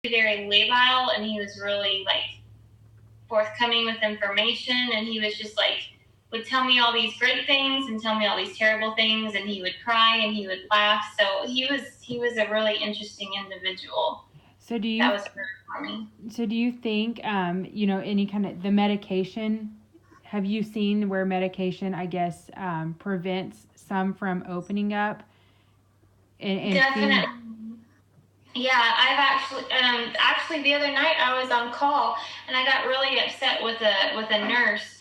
very labile, and he was really like forthcoming with information, and he was just like would tell me all these great things and tell me all these terrible things, and he would cry and he would laugh. So he was a really interesting individual. So do you That was hard for me. So do you think any kind of the medication, have you seen where medication, I guess, prevents some from opening up and Definitely. feeling? Yeah, I've actually the other night I was on call and I got really upset with a nurse.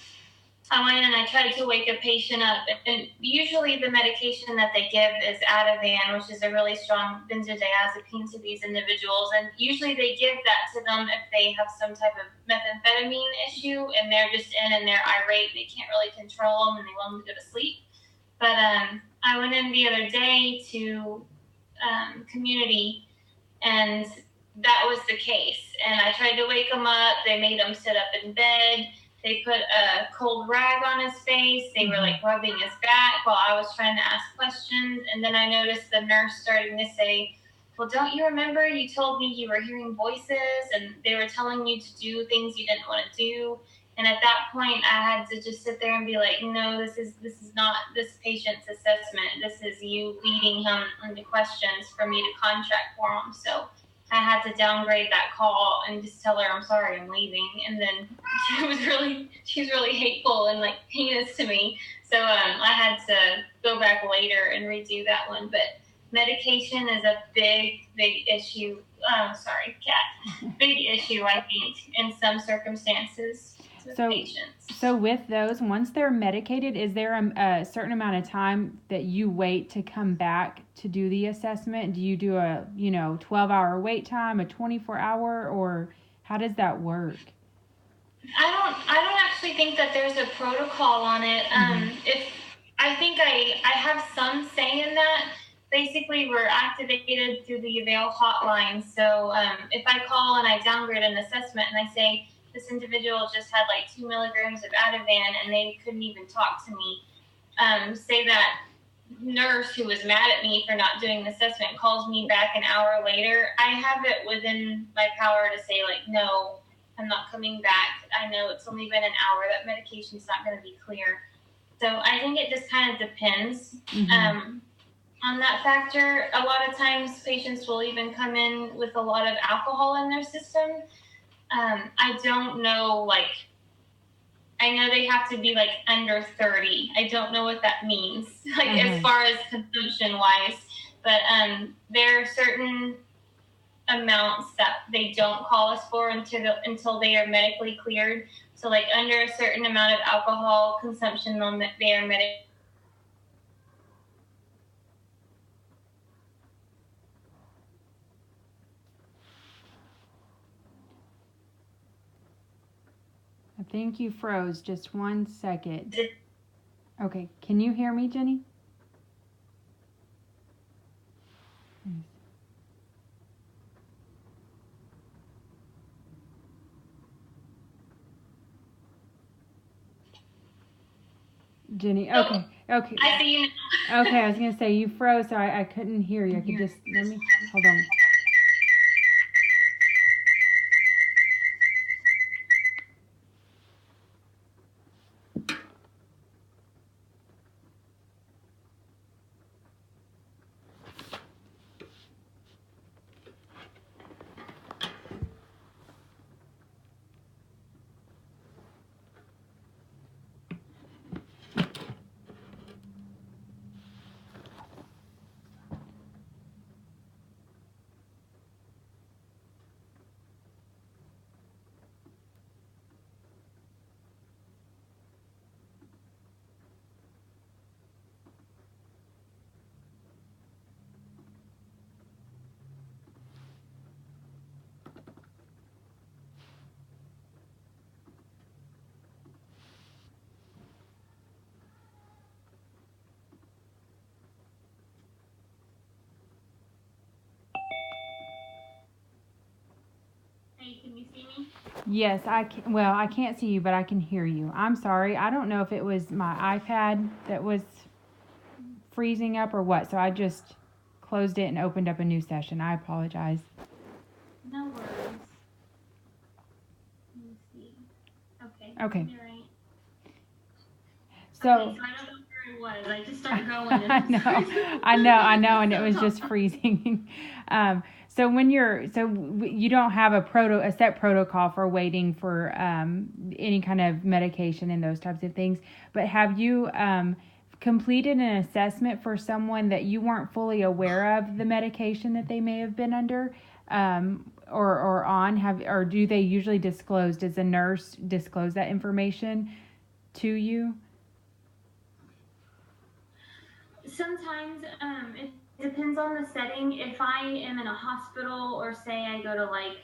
I went in and I tried to wake a patient up, and usually the medication that they give is Ativan, which is a really strong benzodiazepine to these individuals, and usually they give that to them if they have some type of methamphetamine issue and they're just in and they're irate, they can't really control them and they want them to go to sleep. But I went in the other day to community, and that was the case. And I tried to wake him up. They made him sit up in bed. They put a cold rag on his face. They were like rubbing his back while I was trying to ask questions. And then I noticed the nurse starting to say, well, don't you remember you told me you were hearing voices and they were telling you to do things you didn't want to do? And at that point, I had to just sit there and be like, no, this is not this patient's assessment. This is you leading him into questions for me to contract for him. So I had to downgrade that call and just tell her I'm sorry, I'm leaving. And then she was really hateful and like heinous to me. So I had to go back later and redo that one. But medication is a big issue. Sorry, cat. Big issue, I think, in some circumstances. So with those, once they're medicated, is there a certain amount of time that you wait to come back to do the assessment? Do you do a 12-hour wait time, a 24-hour, or how does that work? I don't actually think that there's a protocol on it. If I think I have some say in that. Basically, we're activated through the Avail hotline. So if I call and I downgrade an assessment and I say, this individual just had like 2 milligrams of Ativan and they couldn't even talk to me. Say that nurse who was mad at me for not doing the assessment calls me back an hour later. I have it within my power to say like, no, I'm not coming back. I know it's only been an hour. That medication's not going to be clear. So I think it just kind of depends on that factor. A lot of times patients will even come in with a lot of alcohol in their system. I don't know, like, I know they have to be like under 30. I don't know what that means, like as far as consumption wise, but there are certain amounts that they don't call us for until they are medically cleared. So like under a certain amount of alcohol consumption, they are medically. I think you froze. Just 1 second. Okay, can you hear me, Jenny? Jenny, okay. I see you now. Okay, I was going to say you froze, so I couldn't hear you. I could just, let me, hold on. Can you see me? Yes, I can. Well, I can't see you, but I can hear you. I'm sorry. I don't know if it was my iPad that was freezing up or what, so I just closed it and opened up a new session. I apologize. No worries. Okay. You're right. So, okay, so I don't know where I was. I just start going. And I know, and it was just freezing. So when you don't have a set protocol for waiting for any kind of medication and those types of things, but have you completed an assessment for someone that you weren't fully aware of the medication that they may have been under? Or on or do they usually disclose? Does a nurse disclose that information to you? Sometimes it depends on the setting. If I am in a hospital or say I go to like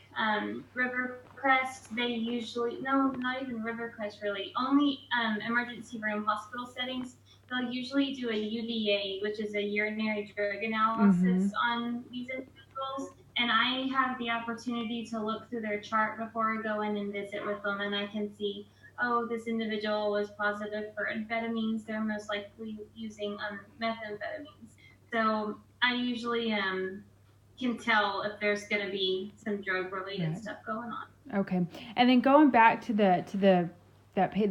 Rivercrest, they usually, no, not even Rivercrest really, only emergency room hospital settings, they'll usually do a UDA, which is a urinary drug Mm-hmm. analysis on these individuals. And I have the opportunity to look through their chart before I go in and visit with them, and I can see, oh, this individual was positive for amphetamines, they're most likely using methamphetamines. So I usually can tell if there's going to be some drug related Right. stuff going on. Okay. And then going back to the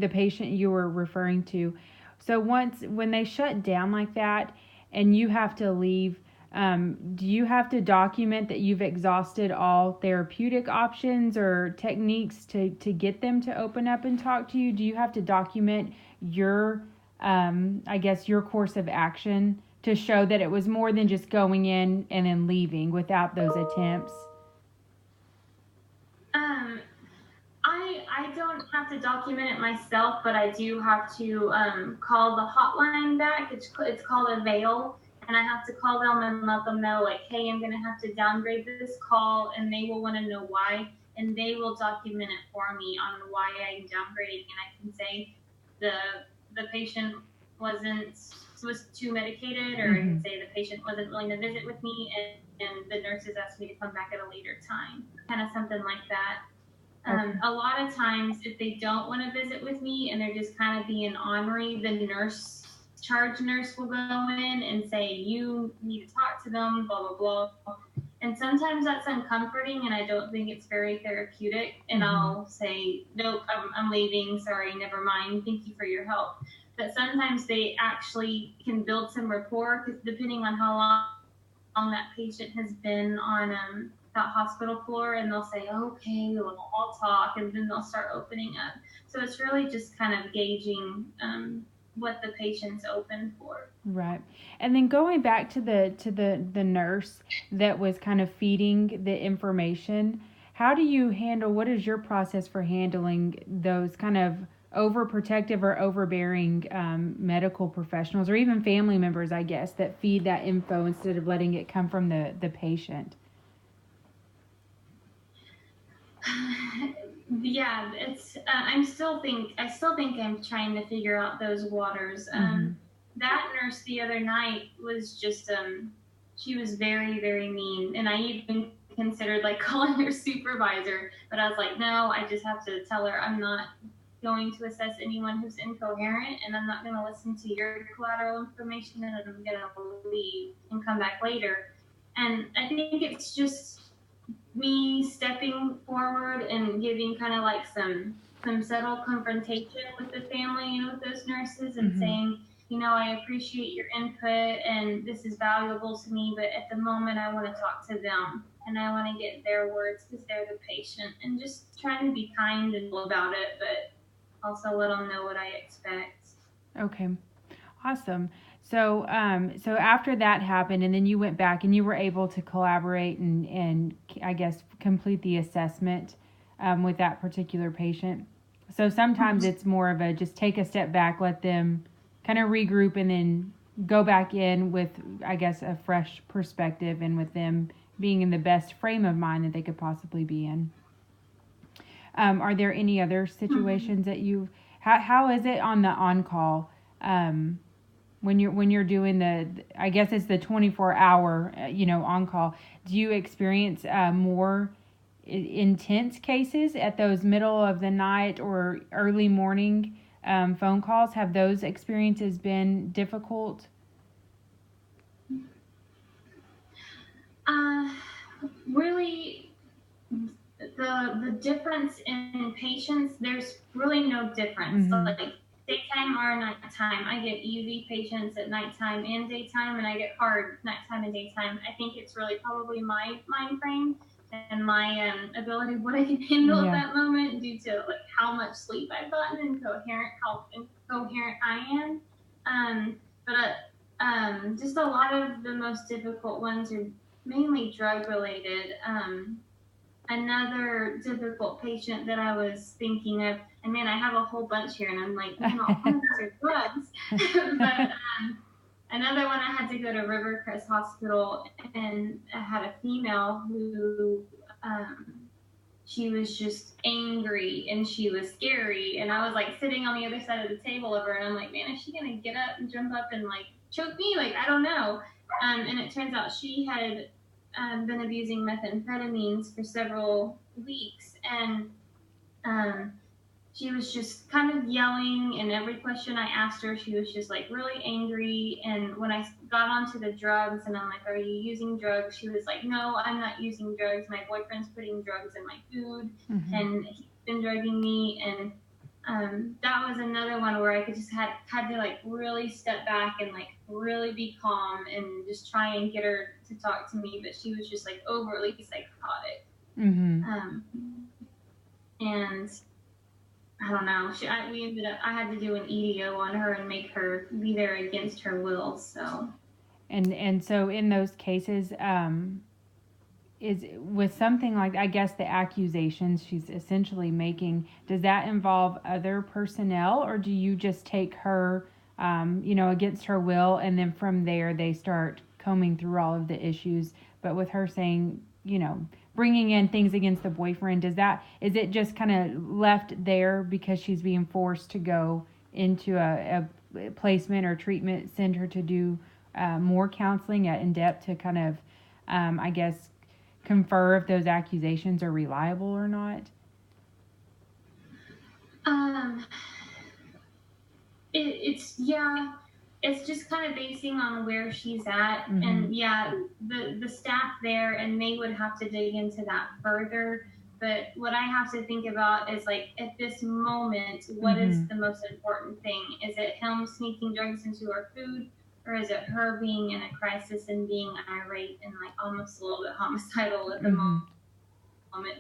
patient you were referring to. So when they shut down like that and you have to leave, do you have to document that you've exhausted all therapeutic options or techniques to get them to open up and talk to you? Do you have to document your, I guess, your course of action to show that it was more than just going in and then leaving without those attempts? Um, I don't have to document it myself, but I do have to call the hotline back. It's called a veil, and I have to call them and let them know like, hey, I'm gonna have to downgrade this call, and they will want to know why, and they will document it for me on why I'm downgrading, and I can say the the patient wasn't was too medicated, or I Mm-hmm. can say the patient wasn't willing to visit with me, and the nurses asked me to come back at a later time, kind of something like that. Okay. A lot of times, if they don't want to visit with me and they're just kind of being ornery, the charge nurse will go in and say, you need to talk to them, blah, blah, blah. And sometimes that's uncomforting and I don't think it's very therapeutic. And Mm-hmm. I'll say, nope, I'm leaving. Sorry, never mind. Thank you for your help. But sometimes they actually can build some rapport because depending on how long that patient has been on that hospital floor, and they'll say, okay, well, I'll talk, and then they'll start opening up. So it's really just kind of gauging what the patient's open for. Right. And then going back to the nurse that was kind of feeding the information, how do you handle what is your process for handling those kind of overprotective or overbearing medical professionals or even family members, I guess, that feed that info instead of letting it come from the patient? Yeah, it's I still think I'm trying to figure out those waters. Mm-hmm. That nurse the other night was just she was very mean, and I even considered like calling her supervisor, but I was like, no, I just have to tell her I'm not going to assess anyone who's incoherent, and I'm not going to listen to your collateral information, and I'm going to leave and come back later. And I think it's just me stepping forward and giving kind of like some subtle confrontation with the family and with those nurses, and Mm-hmm. saying, you know, I appreciate your input and this is valuable to me, but at the moment I want to talk to them and I want to get their words because they're the patient, and just trying to be kind and about it, but also let them know what I expect. Okay. Awesome. So after that happened, and then you went back and you were able to collaborate and I guess complete the assessment with that particular patient. So sometimes it's more of a just take a step back, let them kind of regroup, and then go back in with, I guess, a fresh perspective and with them being in the best frame of mind that they could possibly be in. Are there any other situations that you? How is it on the on call? When you're doing I guess it's the 24-hour on call, do you experience more intense cases at those middle of the night or early morning phone calls? Have those experiences been difficult? Uh, really, the difference in patients, there's really no difference. Mm-hmm. Like daytime or nighttime. I get easy patients at nighttime and daytime, and I get hard nighttime and daytime. I think it's really probably my mind frame and my ability of what I can handle at that moment due to like how much sleep I've gotten and how incoherent I am. But just a lot of the most difficult ones are mainly drug related. Another difficult patient that I was thinking of, and man, I have a whole bunch here, and I'm like, man, all of these are drugs. But another one, I had to go to Rivercrest Hospital, and I had a female who she was just angry and she was scary, and I was like sitting on the other side of the table of her, and I'm like, man, is she gonna get up and jump up and like choke me? Like, I don't know. And it turns out she had been abusing methamphetamines for several weeks, and she was just kind of yelling, and every question I asked her, she was just like really angry. And when I got onto the drugs and I'm like, are you using drugs? She was like, no, I'm not using drugs. My boyfriend's putting drugs in my food, and he's been drugging me. And that was another one where I could just had to like really step back and like really be calm and just try and get her to talk to me. But she was just like overly psychotic. And I don't know. I had to do an EDO on her and make her be there against her will. So. And so in those cases, is with something like, I guess, the accusations she's essentially making, does that involve other personnel, or do you just take her, against her will, and then from there they start combing through all of the issues? But with her saying, bringing in things against the boyfriend, is it just kind of left there because she's being forced to go into a placement or treatment center to do more counseling in depth to kind of, I guess, confer if those accusations are reliable or not? It's just kind of basing on where she's at, and the staff there, and they would have to dig into that further. But what I have to think about is like, at this moment, what is the most important thing? Is it him sneaking drugs into her food, or is it her being in a crisis and being irate and like almost a little bit homicidal at the moment,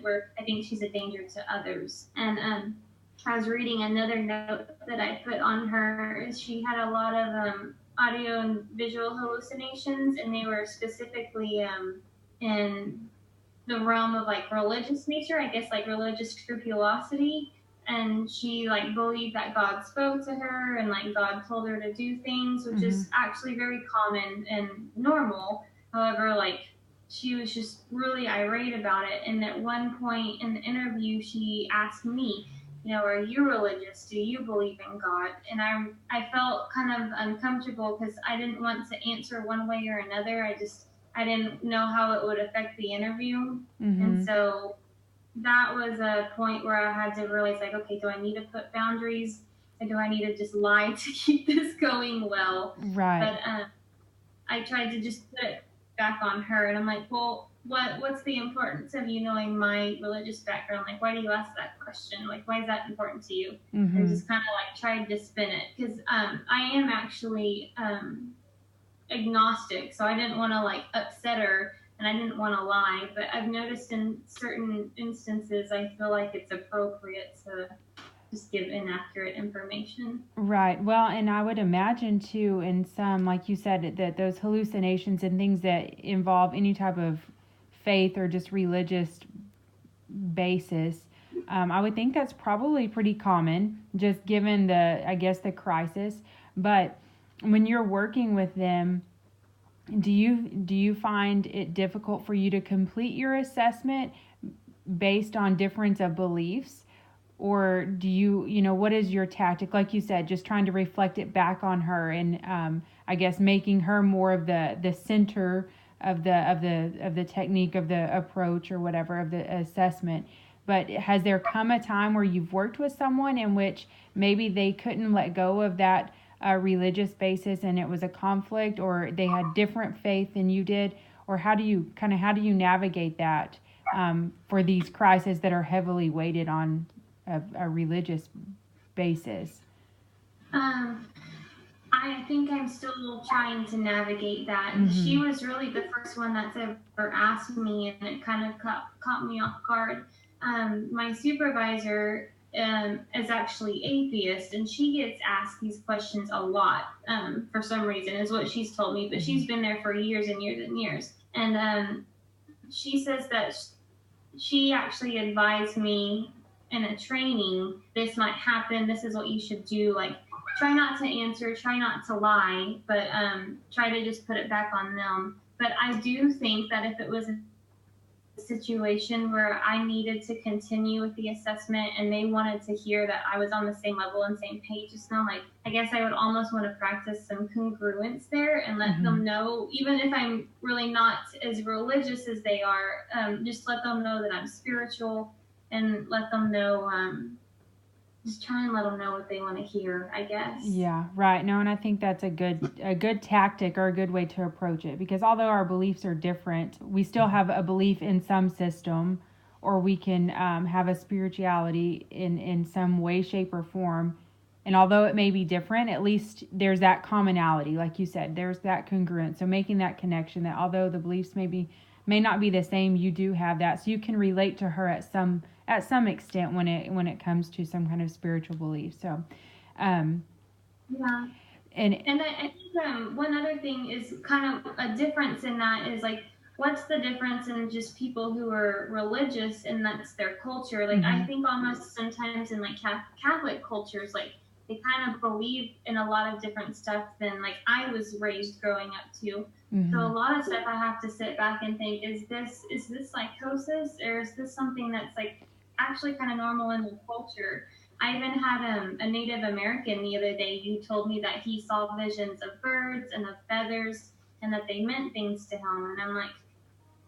where I think she's a danger to others? And I was reading another note that I put on her. She had a lot of audio and visual hallucinations, and they were specifically in the realm of like religious nature, I guess, like religious scrupulosity. And she like believed that God spoke to her and like God told her to do things, which is actually very common and normal. However, like, she was just really irate about it. And at one point in the interview, she asked me, are you religious? Do you believe in God? And I felt kind of uncomfortable because I didn't want to answer one way or another. I didn't know how it would affect the interview. And so that was a point where I had to realize, like, okay, do I need to put boundaries, or do I need to just lie to keep this going well? Right. But I tried to just put it back on her, and I'm like, well, what's the importance of you knowing my religious background? Like, why do you ask that question? Like, why is that important to you? And just kind of like tried to spin it, because I am actually agnostic, so I didn't want to like upset her, and I didn't want to lie. But I've noticed in certain instances, I feel like it's appropriate to just give inaccurate information. Right. Well, and I would imagine too, in some, like you said, that those hallucinations and things that involve any type of faith or just religious basis, I would think that's probably pretty common, just given the crisis. But when you're working with them, do you find it difficult for you to complete your assessment based on difference of beliefs? Or do you, what is your tactic? Like you said, just trying to reflect it back on her, and I guess making her more of the center of the technique, of the approach, or whatever, of the assessment. But has there come a time where you've worked with someone in which maybe they couldn't let go of that religious basis, and it was a conflict, or they had different faith than you did? Or how do you navigate that for these crises that are heavily weighted on a religious basis? I think I'm still trying to navigate that. She was really the first one that's ever asked me, and it kind of caught me off guard. My supervisor is actually atheist, and she gets asked these questions a lot for some reason, is what she's told me. But she's been there for years and years and years. And she says that she actually advised me in a training, this might happen, this is what you should do. Like, try not to answer, try not to lie, but try to just put it back on them. But I do think that if it was a situation where I needed to continue with the assessment and they wanted to hear that I was on the same level and same page as them, like, I guess I would almost want to practice some congruence there and let them know, even if I'm really not as religious as they are, just let them know that I'm spiritual and let them know, just try and let them know what they want to hear, I guess. Yeah, right. No, and I think that's a good tactic or a good way to approach it, because although our beliefs are different, we still have a belief in some system, or we can have a spirituality in some way, shape, or form. And although it may be different, at least there's that commonality, like you said, there's that congruence. So making that connection that although the beliefs may not be the same, you do have that, so you can relate to her at some extent when it comes to some kind of spiritual belief. So yeah. And I think one other thing is kind of a difference in that is, like, what's the difference in just people who are religious and that's their culture? Like, I think almost sometimes in like Catholic cultures, like, they kind of believe in a lot of different stuff than like I was raised growing up to. So a lot of stuff I have to sit back and think, is this psychosis, or is this something that's like actually kind of normal in the culture? I even had a Native American the other day who told me that he saw visions of birds and of feathers and that they meant things to him. And I'm like,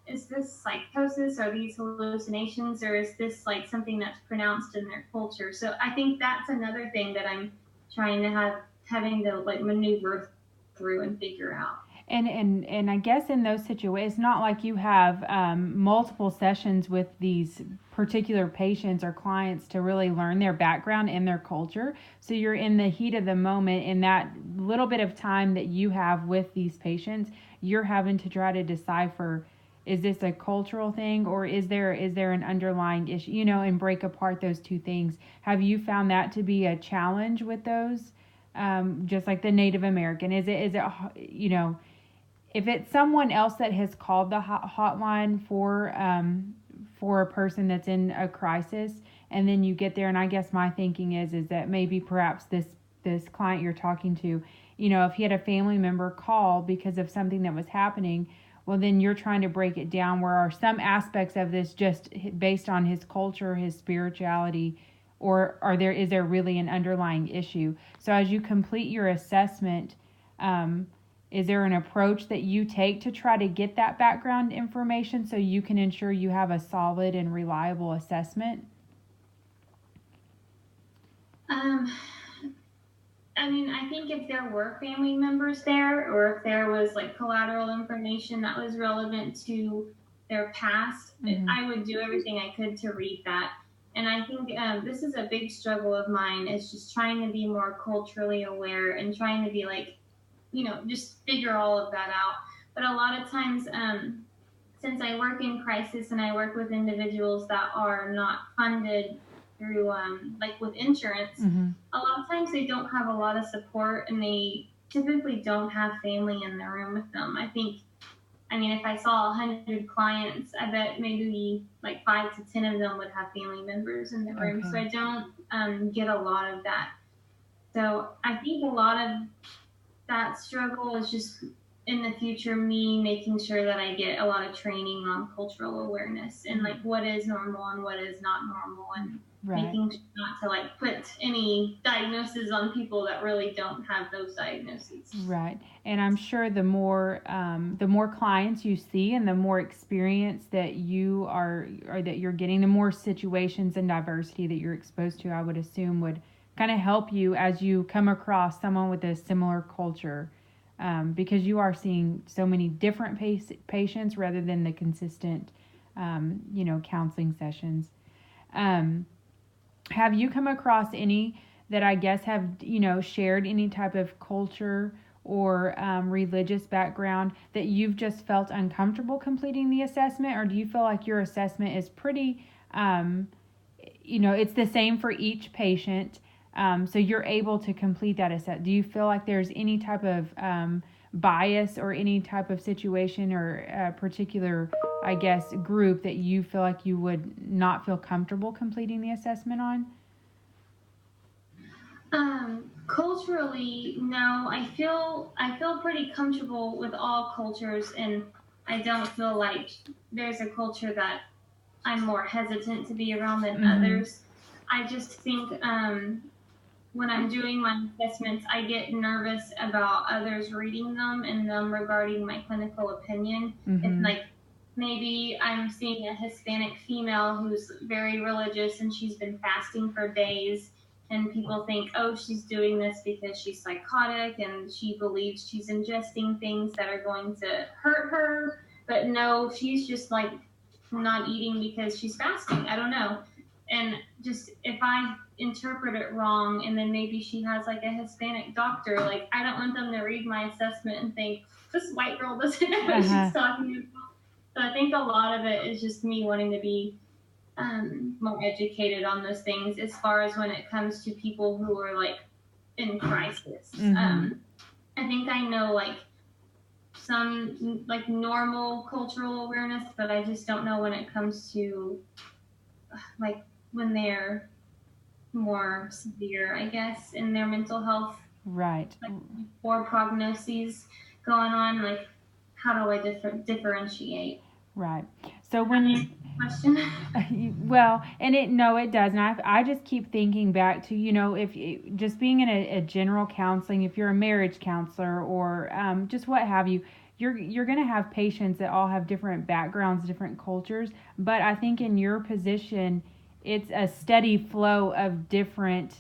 is this psychosis? Are these hallucinations? Or is this like something that's pronounced in their culture? So I think that's another thing that I'm trying to having to like maneuver through and figure out. And I guess in those situations, it's not like you have multiple sessions with these particular patients or clients to really learn their background and their culture. So you're in the heat of the moment, in that little bit of time that you have with these patients, you're having to try to decipher, is this a cultural thing, or is there an underlying issue, and break apart those two things. Have you found that to be a challenge with those? Just like the Native American, is it if it's someone else that has called the hotline for a person that's in a crisis, and then you get there, and I guess my thinking is that maybe perhaps this client you're talking to, if he had a family member call because of something that was happening, well, then you're trying to break it down, where are some aspects of this just based on his culture, his spirituality, or is there really an underlying issue? So as you complete your assessment, is there an approach that you take to try to get that background information so you can ensure you have a solid and reliable assessment? I mean, I think if there were family members there, or if there was like collateral information that was relevant to their past, I would do everything I could to read that. And I think this is a big struggle of mine, is just trying to be more culturally aware and trying to be like, just figure all of that out. But a lot of times, since I work in crisis and I work with individuals that are not funded through, like with insurance, a lot of times they don't have a lot of support, and they typically don't have family in the room with them. I mean, if I saw 100 clients, I bet maybe like 5 to 10 of them would have family members in the room. Okay. So I don't get a lot of that. So I think a lot of that struggle is just in the future me making sure that I get a lot of training on cultural awareness and like what is normal and what is not normal, and making sure not to like put any diagnoses on people that really don't have those diagnoses. Right. And I'm sure the more clients you see and the more experience that you are, or that you're getting, the more situations and diversity that you're exposed to, I would assume would kind of help you as you come across someone with a similar culture, because you are seeing so many different patients rather than the consistent counseling sessions. Have you come across any that I guess have, shared any type of culture or religious background that you've just felt uncomfortable completing the assessment? Or do you feel like your assessment is pretty, it's the same for each patient? So you're able to complete that assessment. Do you feel like there's any type of bias or any type of situation or a particular, I guess, group that you feel like you would not feel comfortable completing the assessment on? Culturally, no. I feel pretty comfortable with all cultures, and I don't feel like there's a culture that I'm more hesitant to be around than others. I just think when I'm doing my assessments, I get nervous about others reading them and them regarding my clinical opinion. If maybe I'm seeing a Hispanic female who's very religious and she's been fasting for days, and people think, oh, she's doing this because she's psychotic and she believes she's ingesting things that are going to hurt her. But no, she's just not eating because she's fasting. I don't know. And just if I interpret it wrong, and then maybe she has a Hispanic doctor, I don't want them to read my assessment and think this white girl doesn't know what she's talking about. So I think a lot of it is just me wanting to be more educated on those things as far as when it comes to people who are in crisis. I think I know some normal cultural awareness, but I just don't know when it comes to when they're more severe, I guess, in their mental health. Right. Poor prognoses going on. How do I differentiate? Right. So when you question. Well, and it doesn't. I just keep thinking back to, if just being in a general counseling, if you're a marriage counselor or just what have you, you're going to have patients that all have different backgrounds, different cultures. But I think in your position, it's a steady flow of different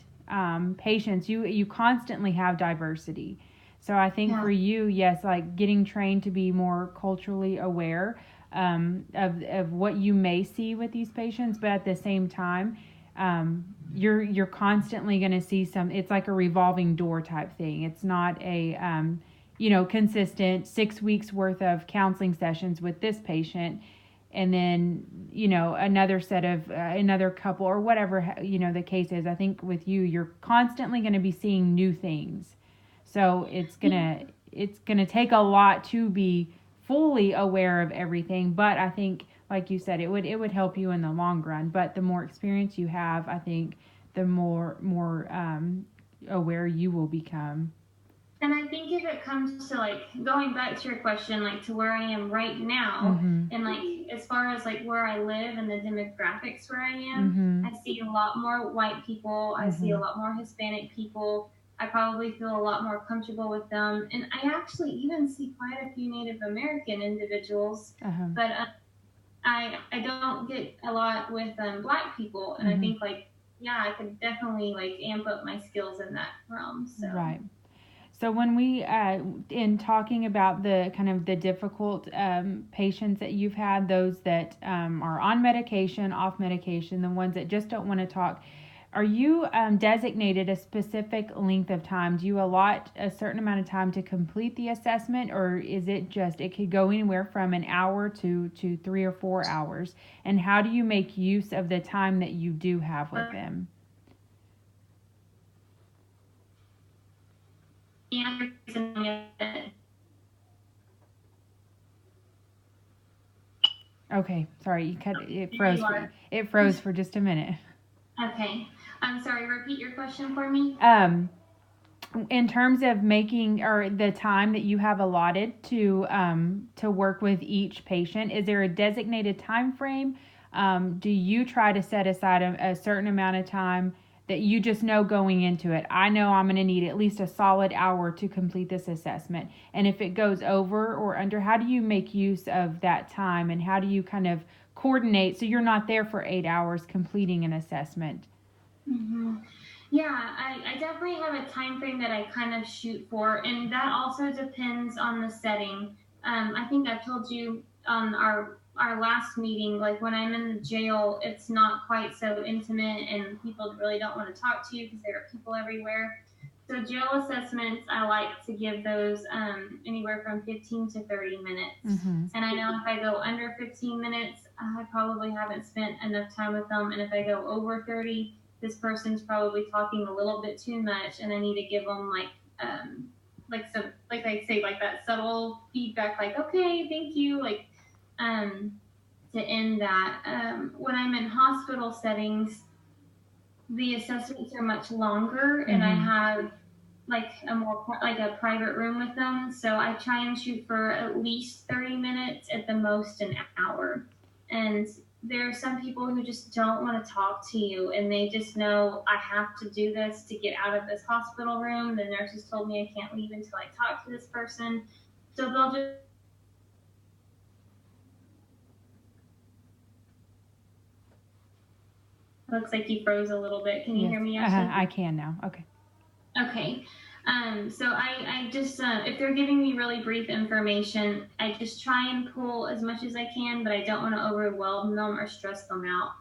patients. You constantly have diversity. So I think for you, yes, getting trained to be more culturally aware of what you may see with these patients, but at the same time, you're constantly going to see it's like a revolving door type thing. It's not a consistent 6 weeks worth of counseling sessions with this patient, and then another set of another couple or whatever the case is. I think with you're constantly going to be seeing new things, so it's gonna take a lot to be fully aware of everything. But I think, like you said, it would help you in the long run. But the more experience you have, I think the more aware you will become. And I think if it comes to going back to your question, to where I am right now, and as far as where I live and the demographics where I am, I see a lot more white people. I see a lot more Hispanic people. I probably feel a lot more comfortable with them. And I actually even see quite a few Native American individuals, but I don't get a lot with Black people. And I think I could definitely amp up my skills in that realm. So. Right. So when we, in talking about the kind of the difficult patients that you've had, those that are on medication, off medication, the ones that just don't want to talk, are you designated a specific length of time? Do you allot a certain amount of time to complete the assessment, or is it could go anywhere from an hour to 3 or 4 hours? And how do you make use of the time that you do have with them? Okay, sorry, it froze for just a minute. Okay, I'm sorry, repeat your question for me. In terms of making or the time that you have allotted to work with each patient, is there a designated time frame? Do you try to set aside a certain amount of time that you just know going into it? I know I'm going to need at least a solid hour to complete this assessment. And if it goes over or under, how do you make use of that time, and how do you kind of coordinate so you're not there for 8 hours completing an assessment? Yeah, I definitely have a time frame that I kind of shoot for, and that also depends on the setting. I think I told you on our our last meeting, like when I'm in the jail, it's not quite so intimate and people really don't want to talk to you because there are people everywhere. So jail assessments, I like to give those anywhere from 15 to 30 minutes. Mm-hmm. And I know if I go under 15 minutes, I probably haven't spent enough time with them. And if I go over 30, this person's probably talking a little bit too much, and I need to give them some, like I say, like that subtle feedback, like, okay, thank you, like, to end that. When I'm in hospital settings, the assessments are much longer, and I have like a private room with them. So I try and shoot for at least 30 minutes, at the most an hour. And there are some people who just don't want to talk to you, and they just know I have to do this to get out of this hospital room. The nurses told me I can't leave until I talk to this person. So they'll just looks like you froze a little bit. Can you hear me, Ashley? I can now. Okay. Okay. So I just, if they're giving me really brief information, I just try and pull as much as I can, but I don't want to overwhelm them or stress them out.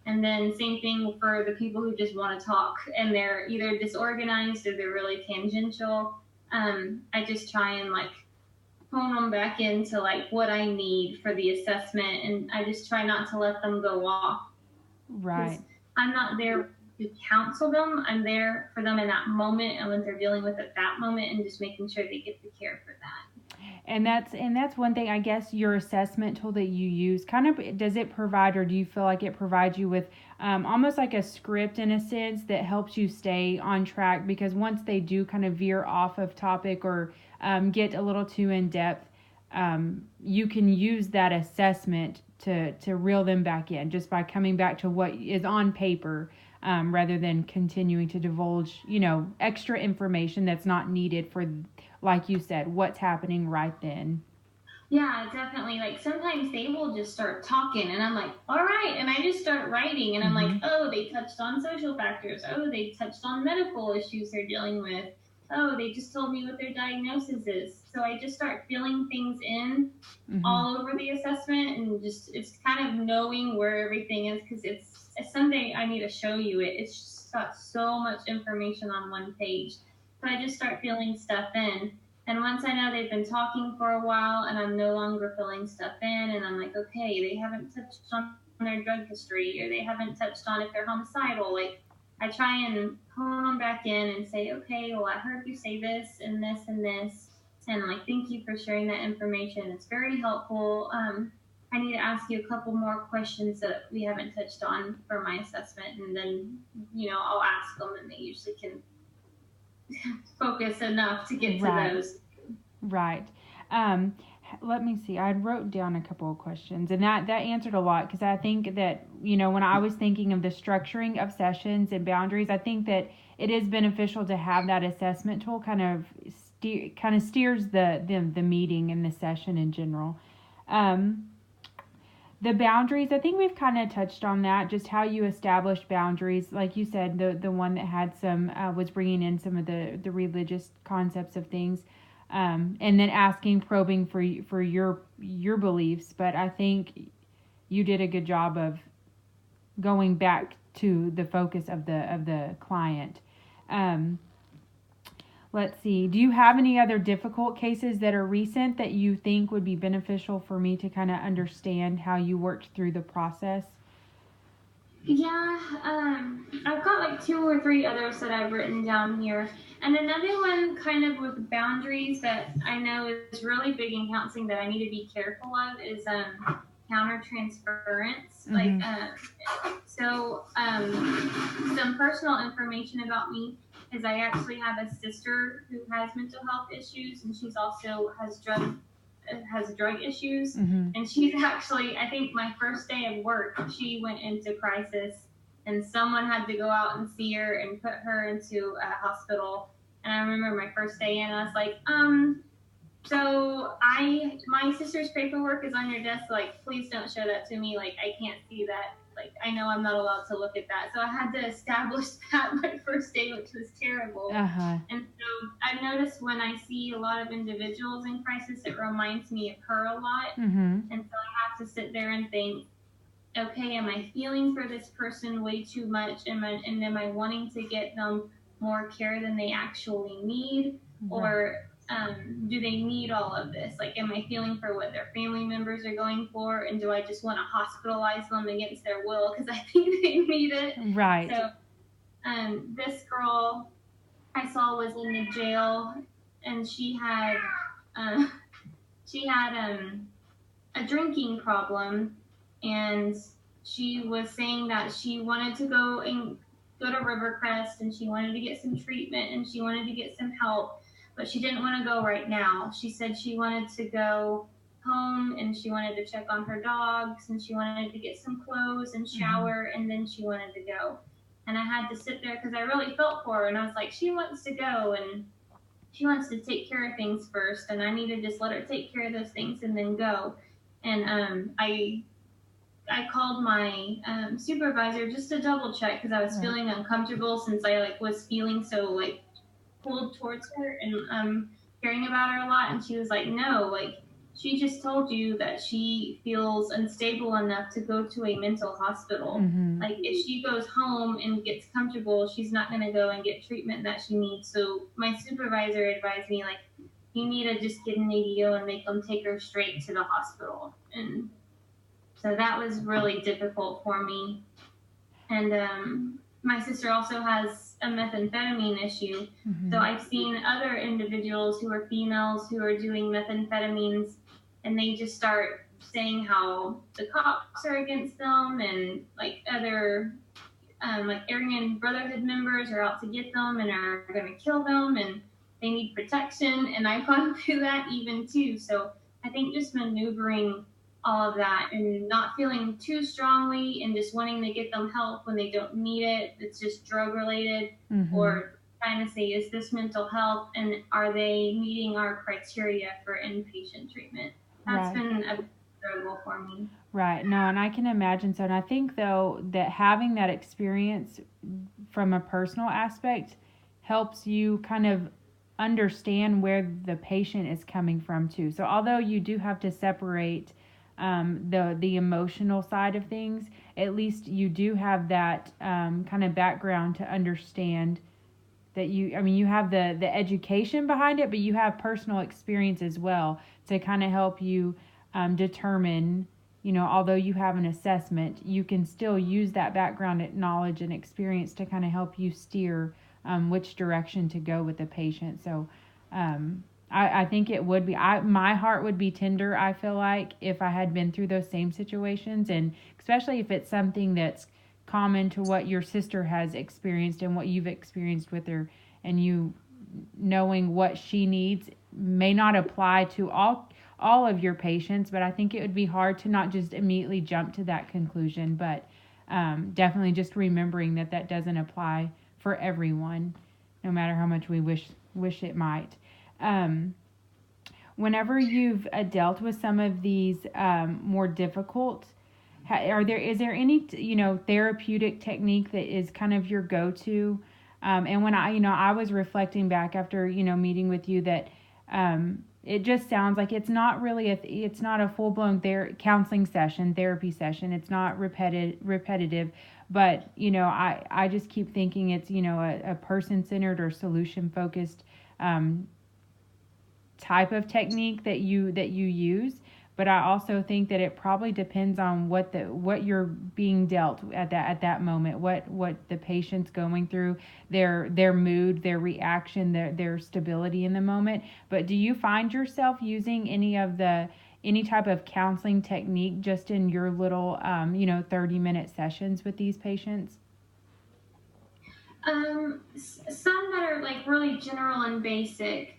And then same thing for the people who just want to talk and they're either disorganized or they're really tangential. I just try and like hone them back into like what I need for the assessment, and I just try not to let them go off. Right. I'm not there to counsel them. I'm there for them in that moment and what they're dealing with at that moment, and just making sure they get the care for that. And that's one thing, I guess, your assessment tool that you use, kind of, does it provide, or do you feel like it provides you with almost like a script in a sense that helps you stay on track? Because once they do kind of veer off of topic or get a little too in depth, you can use that assessment to reel them back in just by coming back to what is on paper, rather than continuing to divulge, extra information that's not needed for, like you said, what's happening right then. Yeah, definitely. Like sometimes they will just start talking, and I'm like, all right. And I just start writing, and I'm like, oh, they touched on social factors. Oh, they touched on medical issues they're dealing with. Oh, they just told me what their diagnosis is. So I just start filling things in all over the assessment, and just it's kind of knowing where everything is, because it's someday I need to show you it. It's just got so much information on one page. So I just start filling stuff in. And once I know they've been talking for a while and I'm no longer filling stuff in, and I'm like, okay, they haven't touched on their drug history, or they haven't touched on if they're homicidal, like I try and hone them back in and say, okay, well, I heard you say this and this and this. And like, thank you for sharing that information. It's very helpful. I need to ask you a couple more questions that we haven't touched on for my assessment. And then, I'll ask them, and they usually can focus enough to get to those. Right. Let me see. I wrote down a couple of questions, and that answered a lot, because I think that, when I was thinking of the structuring of sessions and boundaries, I think that it is beneficial to have that assessment tool kind of steers the meeting and the session in general. The boundaries, I think we've kind of touched on that, just how you establish boundaries. Like you said, the one that had some, was bringing in some of the religious concepts of things, and then probing for your beliefs. But I think you did a good job of going back to the focus of the client. Let's see. Do you have any other difficult cases that are recent that you think would be beneficial for me to kind of understand how you worked through the process? Yeah, I've got like 2 or 3 others that I've written down here. And another one kind of with boundaries that I know is really big in counseling that I need to be careful of is countertransference. Some personal information about me is I actually have a sister who has mental health issues, and she's also has drug issues. And she's actually, I think my first day of work, she went into crisis, and someone had to go out and see her and put her into a hospital. And I remember my first day in, I was like, so my sister's paperwork is on your desk, like, please don't show that to me, like, I can't see that, like, I know I'm not allowed to look at that. So I had to establish that my first day, which was terrible. Uh-huh. And so I've noticed when I see a lot of individuals in crisis, it reminds me of her a lot. Mm-hmm. And so I have to sit there and think, okay, am I feeling for this person way too much? And am I wanting to get them more care than they actually need? Right. Or do they need all of this? Like, am I feeling for what their family members are going for? And do I just want to hospitalize them against their will because I think they need it? Right. So this girl I saw was in the jail, and she had a drinking problem, and she was saying that she wanted to go to Rivercrest, and she wanted to get some treatment, and she wanted to get some help, but she didn't want to go right now. She said she wanted to go home, and she wanted to check on her dogs, and she wanted to get some clothes and shower, and then she wanted to go. And I had to sit there because I really felt for her, and I was like, she wants to go, and she wants to take care of things first, and I need to just let her take care of those things and then go. And I called my supervisor just to double check because I was feeling uncomfortable since I was feeling so pulled towards her and caring about her a lot. And she was like, no, she just told you that she feels unstable enough to go to a mental hospital. Mm-hmm. If she goes home and gets comfortable, she's not going to go and get treatment that she needs. So my supervisor advised me, you need to just get an ADO and make them take her straight to the hospital. And so that was really difficult for me. And my sister also has a methamphetamine issue. Mm-hmm. So I've seen other individuals who are females who are doing methamphetamines, and they just start saying how the cops are against them, and other Aryan Brotherhood members are out to get them and are going to kill them, and they need protection. And I've gone through that even too. So I think just maneuvering all of that and not feeling too strongly and just wanting to get them help when they don't need it. It's just drug related, mm-hmm. or trying to say, is this mental health and are they meeting our criteria for inpatient treatment? That's been a struggle for me. Right. No, and I can imagine so. And I think, though, that having that experience from a personal aspect helps you kind of understand where the patient is coming from, too. So although you do have to separate the emotional side of things, at least you do have that kind of background to understand that you have the education behind it, but you have personal experience as well to kind of help you determine, although you have an assessment, you can still use that background knowledge and experience to kind of help you steer which direction to go with the patient. So I think it would be, my heart would be tender, I feel like, if I had been through those same situations, and especially if it's something that's common to what your sister has experienced and what you've experienced with her, and you knowing what she needs may not apply to all of your patients, but I think it would be hard to not just immediately jump to that conclusion, but definitely just remembering that doesn't apply for everyone, no matter how much we wish it might. Whenever you've dealt with some of these more difficult, is there any therapeutic technique that is kind of your go-to? And when I was reflecting back after meeting with you, that it just sounds like it's not really it's not a full-blown counseling session, therapy session. It's not repetitive, but I just keep thinking it's a person-centered or solution-focused type of technique that you use. But I also think that it probably depends on what you're being dealt at that moment, what the patient's going through, their mood, their reaction, their stability in the moment. But do you find yourself using any type of counseling technique just in your little 30-minute sessions with these patients? Some that are really general and basic.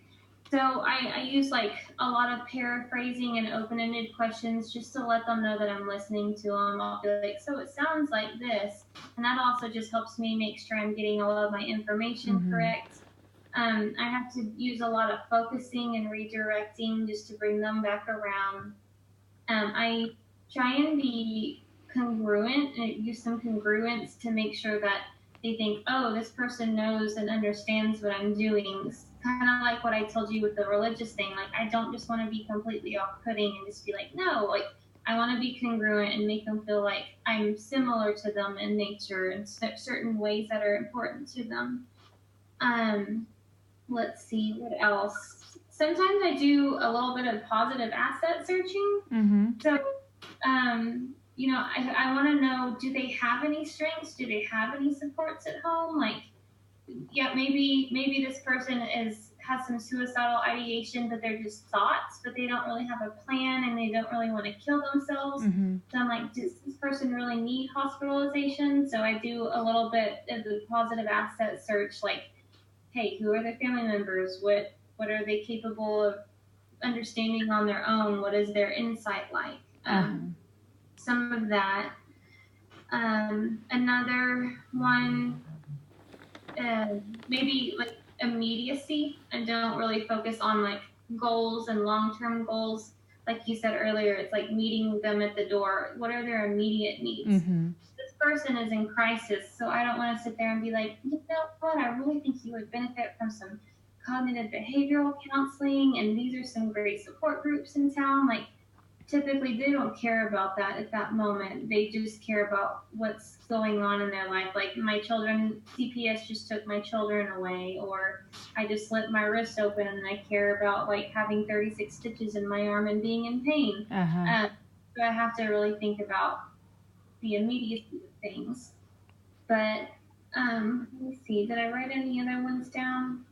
So I use a lot of paraphrasing and open-ended questions just to let them know that I'm listening to them. I'll be like, so it sounds like this. And that also just helps me make sure I'm getting all of my information correct. I have to use a lot of focusing and redirecting just to bring them back around. I try and be congruent, and use some congruence to make sure that they think, oh, this person knows and understands what I'm doing. Kind of like what I told you with the religious thing. Like, I don't just want to be completely off-putting and just be like, no, like, I want to be congruent and make them feel like I'm similar to them in nature and certain ways that are important to them. Let's see, what else? Sometimes I do a little bit of positive asset searching. Mm-hmm. So, I want to know, do they have any strengths? Do they have any supports at home? Like, yeah, maybe this person has some suicidal ideation, but they're just thoughts, but they don't really have a plan and they don't really want to kill themselves. Mm-hmm. So I'm like, does this person really need hospitalization? So I do a little bit of the positive asset search, like, hey, who are their family members? What are they capable of understanding on their own? What is their insight like? Some of that. Another one, maybe like immediacy, and don't really focus on like goals and long-term goals. Like you said earlier, it's like meeting them at the door. What are their immediate needs? Mm-hmm. This person is in crisis, so I don't want to sit there and be like, you know what, I really think you would benefit from some cognitive behavioral counseling, and these are some great support groups in town. Like, typically they don't care about that at that moment. They just care about what's going on in their life. Like, my children, CPS just took my children away, or I just slit my wrist open and I care about like having 36 stitches in my arm and being in pain. So I have to really think about the immediacy of things. But let me see, did I write any other ones down?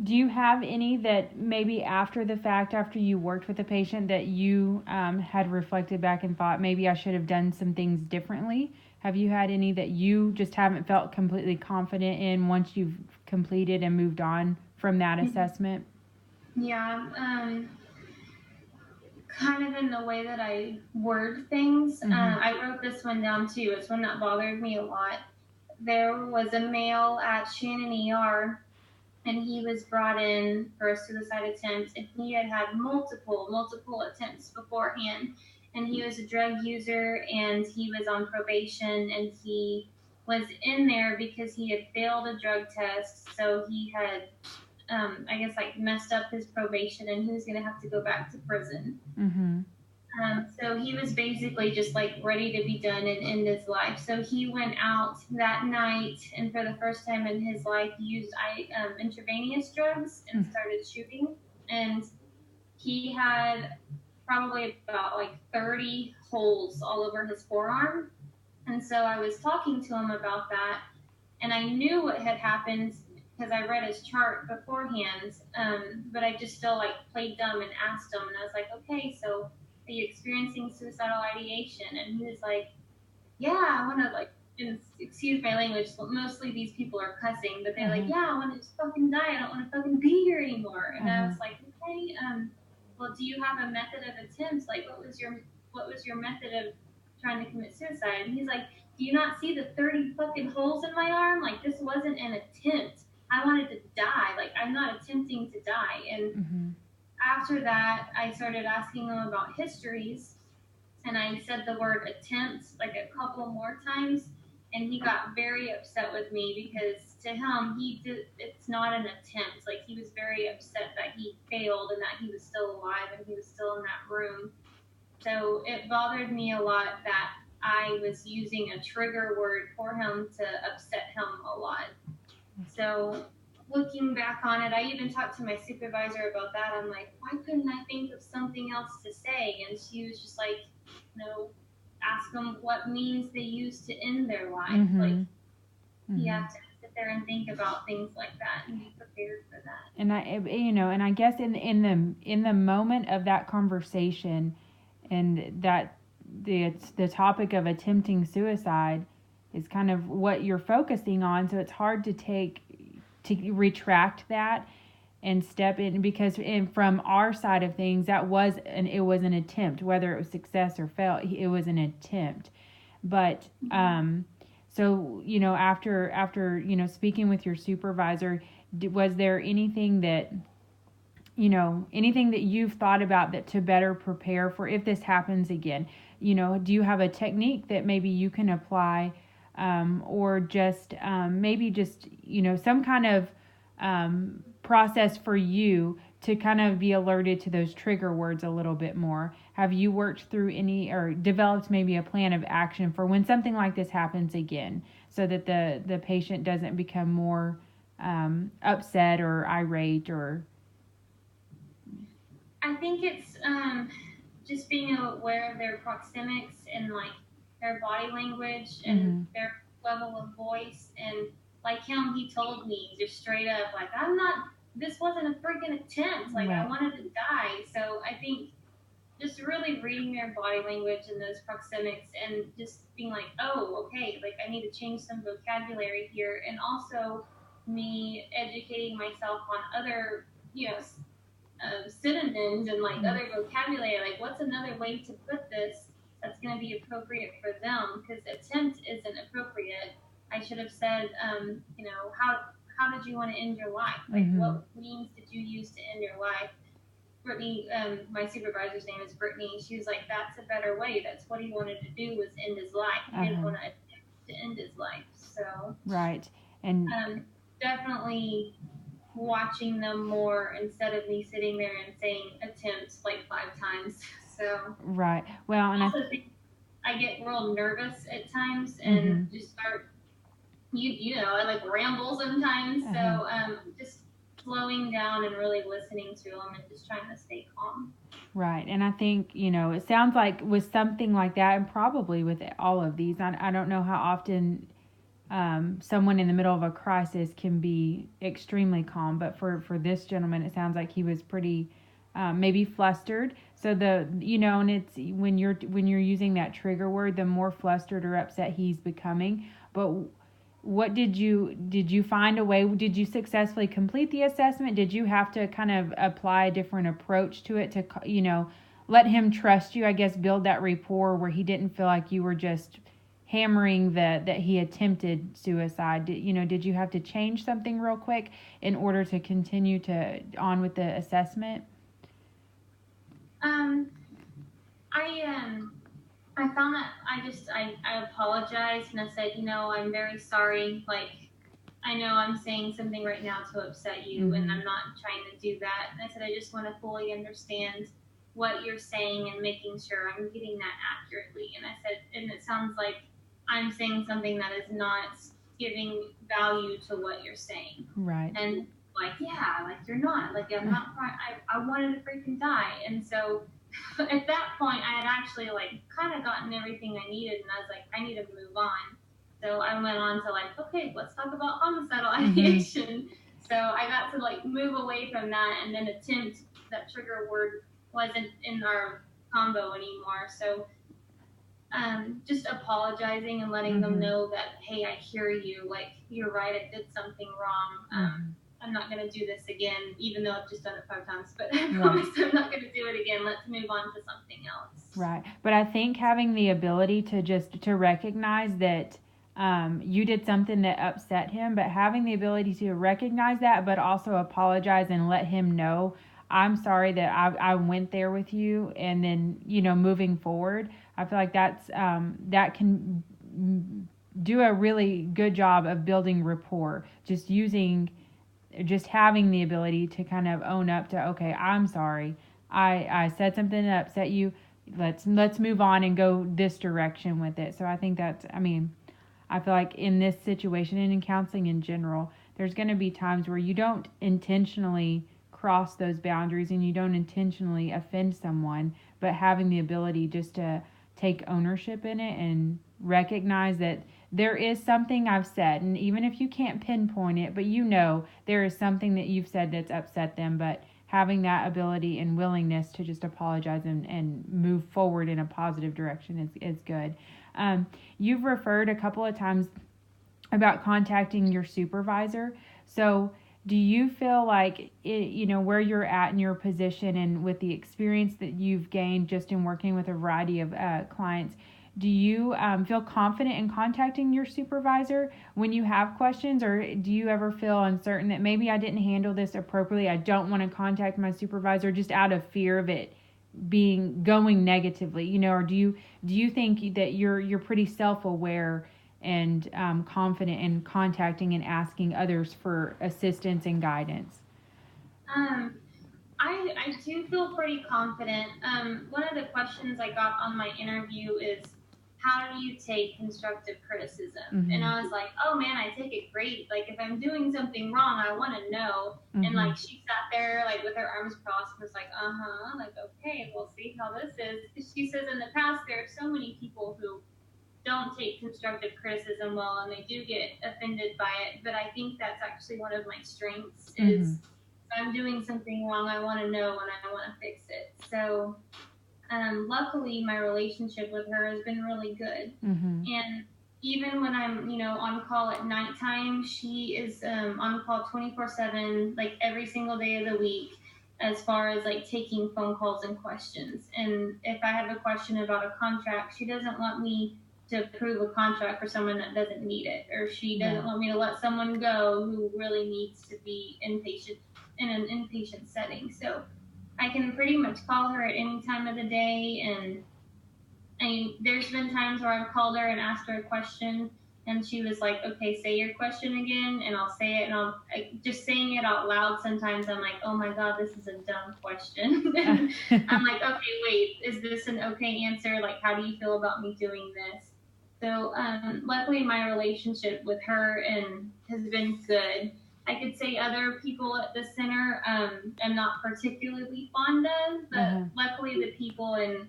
Do you have any that maybe after the fact, after you worked with a patient, that you had reflected back and thought, maybe I should have done some things differently? Have you had any that you just haven't felt completely confident in once you've completed and moved on from that assessment? Yeah, kind of in the way that I word things. Mm-hmm. I wrote this one down too. It's one that bothered me a lot. There was a male at Shannon ER, and he was brought in for a suicide attempt, and he had had multiple attempts beforehand. And he was a drug user, and he was on probation, and he was in there because he had failed a drug test. So he had, I guess, like messed up his probation, and he was going to have to go back to prison. Mm-hmm. So he was basically just like ready to be done and end his life. So he went out that night, and for the first time in his life, used intravenous drugs and started shooting. And he had probably about like 30 holes all over his forearm. And so I was talking to him about that, and I knew what had happened because I read his chart beforehand. But I just still like played dumb and asked him, and I was like, okay, so are you experiencing suicidal ideation? And he was like, yeah, I want to like, excuse my language, mostly these people are cussing, but they're like, yeah, I want to just fucking die. I don't want to fucking be here anymore. And I was like, okay, well, do you have a method of attempts? Like, what was your method of trying to commit suicide? And he's like, do you not see the 30 fucking holes in my arm? Like, this wasn't an attempt. I wanted to die. Like, I'm not attempting to die. And after that, I started asking him about histories, and I said the word attempt like a couple more times, and he got very upset with me because to him, it's not an attempt. Like, he was very upset that he failed and that he was still alive and he was still in that room. So it bothered me a lot that I was using a trigger word for him to upset him a lot. So looking back on it, I even talked to my supervisor about that. I'm like, why couldn't I think of something else to say? And she was just like, ask them what means they use to end their life. Like, you have to sit there and think about things like that and be prepared for that. And I guess in the moment of that conversation, and that the topic of attempting suicide is kind of what you're focusing on, so it's hard to retract that and step in, because from our side of things, it was an attempt, whether it was success or fail, it was an attempt. But so after speaking with your supervisor, was there anything that you've thought about that to better prepare for if this happens again? do you have a technique that maybe you can apply, or just maybe just, some kind of process for you to kind of be alerted to those trigger words a little bit more? Have you worked through any or developed maybe a plan of action for when something like this happens again, so that the patient doesn't become more upset or irate? Or I think it's just being aware of their proxemics and like their body language and their level of voice. And like him, he told me just straight up, like, this wasn't a freaking attempt. Like, I wanted to die. So I think just really reading their body language and those proxemics and just being like, oh, okay, like I need to change some vocabulary here. And also me educating myself on other, synonyms and like other vocabulary, like what's another way to put this that's going to be appropriate for them, because attempt isn't appropriate. I should have said, how did you want to end your life? Like what means did you use to end your life? Brittany, my supervisor's name is Brittany. She was like, that's a better way. That's what he wanted to do, was end his life. He didn't want to attempt to end his life. So right. And definitely watching them more instead of me sitting there and saying attempt like 5 times. So right. Well, and I get real nervous at times and just start, I like ramble sometimes. So just slowing down and really listening to them and just trying to stay calm. Right. And I think, it sounds like with something like that, and probably with all of these, I don't know how often someone in the middle of a crisis can be extremely calm, but for this gentleman, it sounds like he was pretty maybe flustered. So and it's when you're using that trigger word, the more flustered or upset he's becoming. But what did you find a way? Did you successfully complete the assessment? Did you have to kind of apply a different approach to it to, let him trust you, I guess, build that rapport where he didn't feel like you were just hammering that he attempted suicide? Did you have to change something real quick in order to continue on with the assessment? I found that I apologized and I said, I'm very sorry. Like, I know I'm saying something right now to upset you, and I'm not trying to do that. And I said, I just want to fully understand what you're saying and making sure I'm getting that accurately. And I said, and it sounds like I'm saying something that is not giving value to what you're saying. Right. And like, yeah, like you're not. Like, I'm not. I wanted to freaking die. And so at that point, I had actually like kind of gotten everything I needed, and I was like, I need to move on. So I went on to like, okay, let's talk about homicidal ideation. So I got to like move away from that, and then attempt, that trigger word wasn't in our combo anymore. So just apologizing and letting them know that, hey, I hear you. Like, you're right, I did something wrong. I'm not going to do this again, even though I've just done it 5 times. But I promise I'm not going to do it again. Let's move on to something else. Right. But I think having the ability to recognize that you did something that upset him, but having the ability to recognize that, but also apologize and let him know, I'm sorry that I went there with you, and then, moving forward, I feel like that can do a really good job of building rapport, just having the ability to kind of own up to, okay, I'm sorry, I said something that upset you, let's move on and go this direction with it. So I think I feel like in this situation and in counseling in general, there's going to be times where you don't intentionally cross those boundaries and you don't intentionally offend someone, but having the ability just to take ownership in it and recognize that there is something I've said, and even if you can't pinpoint it, but there is something that you've said that's upset them, but having that ability and willingness to just apologize and move forward in a positive direction is good. You've referred a couple of times about contacting your supervisor. So do you feel like, where you're at in your position and with the experience that you've gained just in working with a variety of clients, do you feel confident in contacting your supervisor when you have questions, or do you ever feel uncertain that maybe I didn't handle this appropriately, I don't want to contact my supervisor, just out of fear of it going negatively, you know, or do you think that you're pretty self-aware and confident in contacting and asking others for assistance and guidance? Um, I do feel pretty confident. One of the questions I got on my interview is, how do you take constructive criticism? And I was like, oh man, I take it great. Like if I'm doing something wrong, I want to know. And like she sat there like with her arms crossed and was like, like okay, we'll see how this is. 'Cause she says in the past there are so many people who don't take constructive criticism well and they do get offended by it. But I think that's actually one of my strengths is if I'm doing something wrong, I want to know and I want to fix it. So luckily, my relationship with her has been really good. And even when I'm, on call at nighttime, she is on call 24/7, like every single day of the week, as far as like taking phone calls and questions. And if I have a question about a contract, she doesn't want me to approve a contract for someone that doesn't need it, or she doesn't want me to let someone go who really needs to be inpatient in an inpatient setting. So I can pretty much call her at any time of the day. And there's been times where I've called her and asked her a question, and she was like, okay, say your question again. And I'll say it, and just saying it out loud. Sometimes I'm like, oh my God, this is a dumb question. I'm like, okay, wait, is this an okay answer? Like, how do you feel about me doing this? So luckily, my relationship with her has been good. I could say other people at the center I'm not particularly fond of, but luckily the people in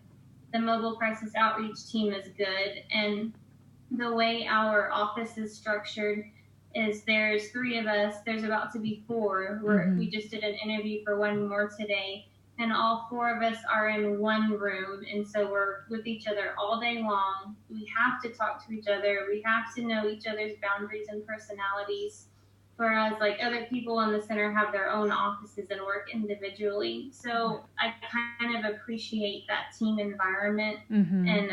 the mobile crisis outreach team is good. And the way our office is structured is there's 3 of us. There's about to be 4. We just did an interview for 1 more today. And all 4 of us are in one room. And so we're with each other all day long. We have to talk to each other. We have to know each other's boundaries and personalities. Whereas like other people in the center have their own offices and work individually. So I kind of appreciate that team environment and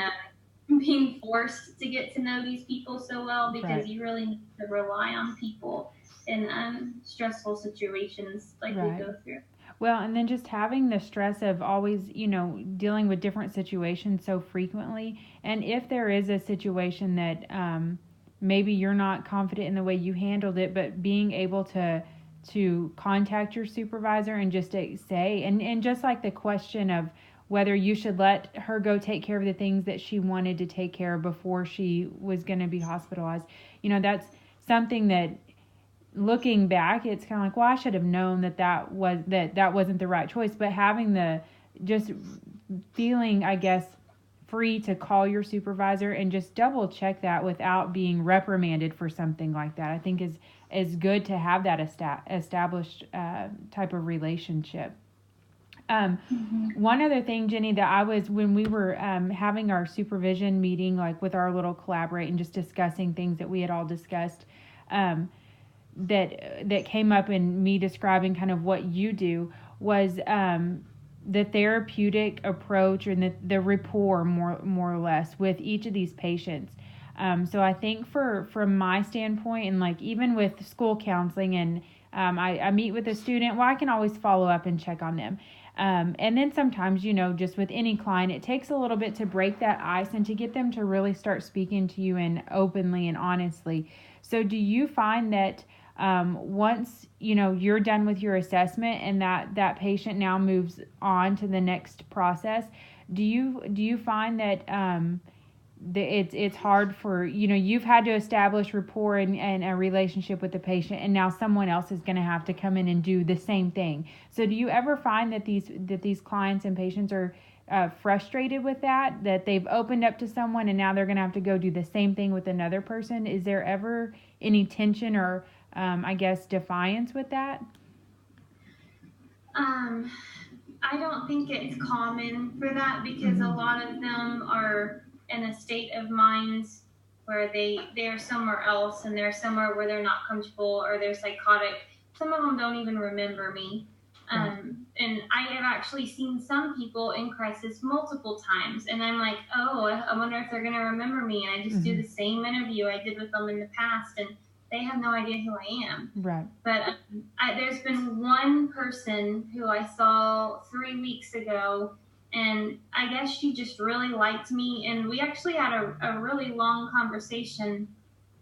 being forced to get to know these people so well, because you really need to rely on people in stressful situations like we go through. Well, and then just having the stress of always, dealing with different situations so frequently. And if there is a situation that maybe you're not confident in the way you handled it, but being able to contact your supervisor and just to say, and just like the question of whether you should let her go take care of the things that she wanted to take care of before she was going to be hospitalized. That's something that, looking back, it's kind of like, well, I should have known that wasn't the right choice. But having the just feeling, I guess, free to call your supervisor and just double check that without being reprimanded for something like that, I think is good to have that established type of relationship. One other thing, Jenny, that when we were having our supervision meeting, like with our little collaborate and just discussing things that we had all discussed, that came up in me describing kind of what you do was the therapeutic approach and the rapport more or less with each of these patients. So I think from my standpoint, and like even with school counseling, and I meet with a student, well, I can always follow up and check on them. And then sometimes, just with any client, it takes a little bit to break that ice and to get them to really start speaking to you and openly and honestly. So do you find that once you're done with your assessment and that patient now moves on to the next process, do you find that it's hard for you've had to establish rapport and a relationship with the patient, and now someone else is going to have to come in and do the same thing? So do you ever find that these clients and patients are frustrated with that they've opened up to someone and now they're going to have to go do the same thing with another person? Is there ever any tension or I guess defiance with that? I don't think it's common for that, because a lot of them are in a state of mind where they're somewhere else and they're somewhere where they're not comfortable or they're psychotic. Some of them don't even remember me. And I have actually seen some people in crisis multiple times, and I'm like, oh, I wonder if they're going to remember me. And I just do the same interview I did with them in the past, and they have no idea who I am. Right. But there's been one person who I saw 3 weeks ago, And I guess she just really liked me. And we actually had a really long conversation.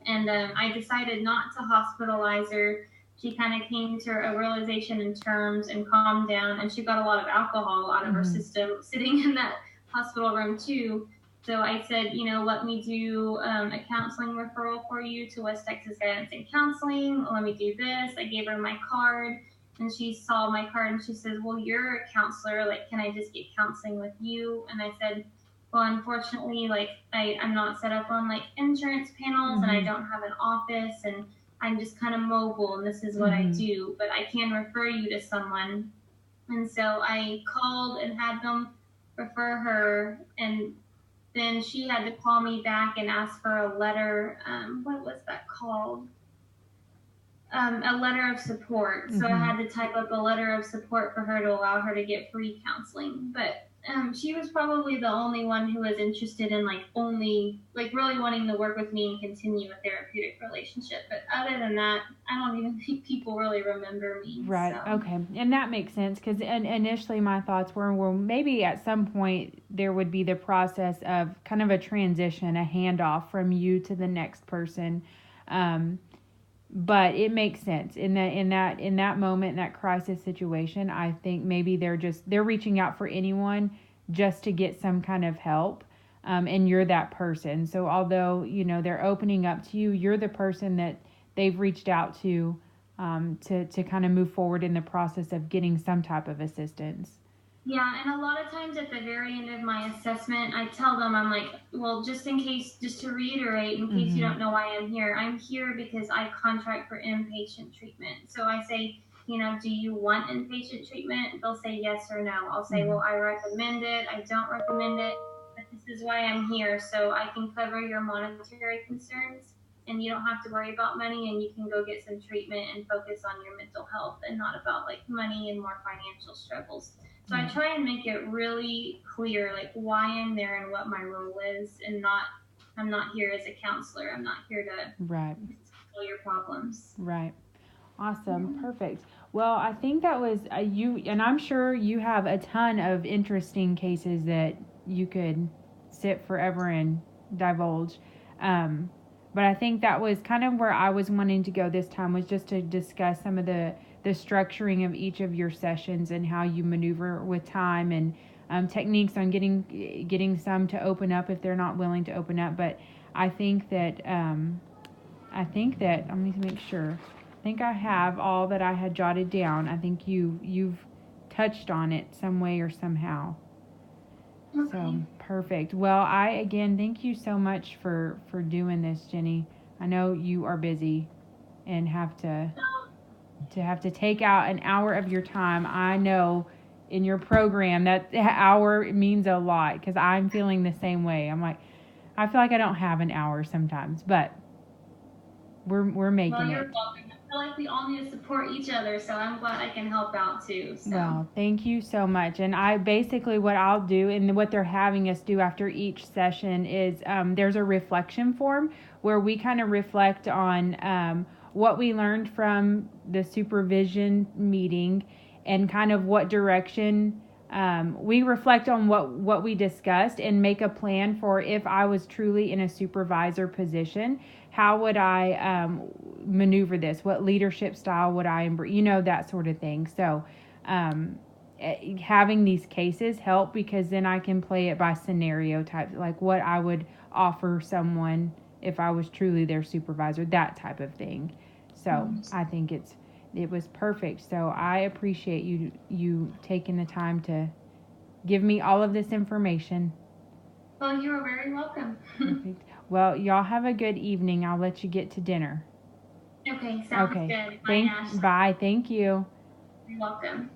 And I decided not to hospitalize her. She kind of came to a realization in terms and calmed down. And she got a lot of alcohol out of her system sitting in that hospital room, too. So I said, let me do a counseling referral for you to West Texas Guidance and Counseling. Let me do this. I gave her my card, and she saw my card and she says, well, you're a counselor. Like, can I just get counseling with you? And I said, well, unfortunately, like I'm not set up on like insurance panels, and I don't have an office, and I'm just kind of mobile, and this is what I do, but I can refer you to someone. And so I called and had them refer her, and then she had to call me back and ask for a letter. What was that called? A letter of support. So I had to type up a letter of support for her to allow her to get free counseling. But she was probably the only one who was interested in really wanting to work with me and continue a therapeutic relationship. But other than that, I don't even think people really remember me. Right. So. Okay. And that makes sense, because initially my thoughts were, well, maybe at some point there would be the process of kind of a transition, a handoff from you to the next person. But it makes sense in that moment, in that crisis situation. I think maybe they're reaching out for anyone just to get some kind of help, and you're that person. So although they're opening up to you, you're the person that they've reached out to kind of move forward in the process of getting some type of assistance. Yeah, and a lot of times at the very end of my assessment, I tell them, I'm like, well, just to reiterate, in case you don't know why I'm here because I contract for inpatient treatment. So I say, do you want inpatient treatment? They'll say yes or no. I'll say, well, I recommend it. I don't recommend it, but this is why I'm here. So I can cover your monetary concerns, and you don't have to worry about money, and you can go get some treatment and focus on your mental health and not about like money and more financial struggles. So I try and make it really clear, like why I'm there and what my role is, and I'm not here as a counselor. I'm not here to solve your problems. Right. Awesome. Perfect. Well, I think that was you, and I'm sure you have a ton of interesting cases that you could sit forever and divulge. But I think that was kind of where I was wanting to go this time, was just to discuss some of the structuring of each of your sessions and how you maneuver with time, and techniques on getting some to open up if they're not willing to open up. But I think that let me make sure. I think I have all that I had jotted down. I think you've touched on it some way or somehow. Okay. So perfect. Well, I again thank you so much for doing this, Jenny. I know you are busy and have to take out an hour of your time. I know in your program that hour means a lot, because I'm feeling the same way. I'm like, I feel like I don't have an hour sometimes, but we're making it. Well, you're welcome. I feel like we all need to support each other, so I'm glad I can help out too. So. Well, thank you so much. And I basically, what I'll do, and what they're having us do after each session, is there's a reflection form where we kind of reflect on what we learned from the supervision meeting, and kind of what direction we reflect on what we discussed, and make a plan for, if I was truly in a supervisor position, how would I maneuver this? What leadership style would I embrace? That sort of thing. So having these cases help, because then I can play it by scenario type, like what I would offer someone if I was truly their supervisor, that type of thing. So I think it was perfect. So I appreciate you taking the time to give me all of this information. Well, you are very welcome. Perfect. Well, y'all have a good evening. I'll let you get to dinner. Okay, sounds good. Bye. Thank you. You're welcome.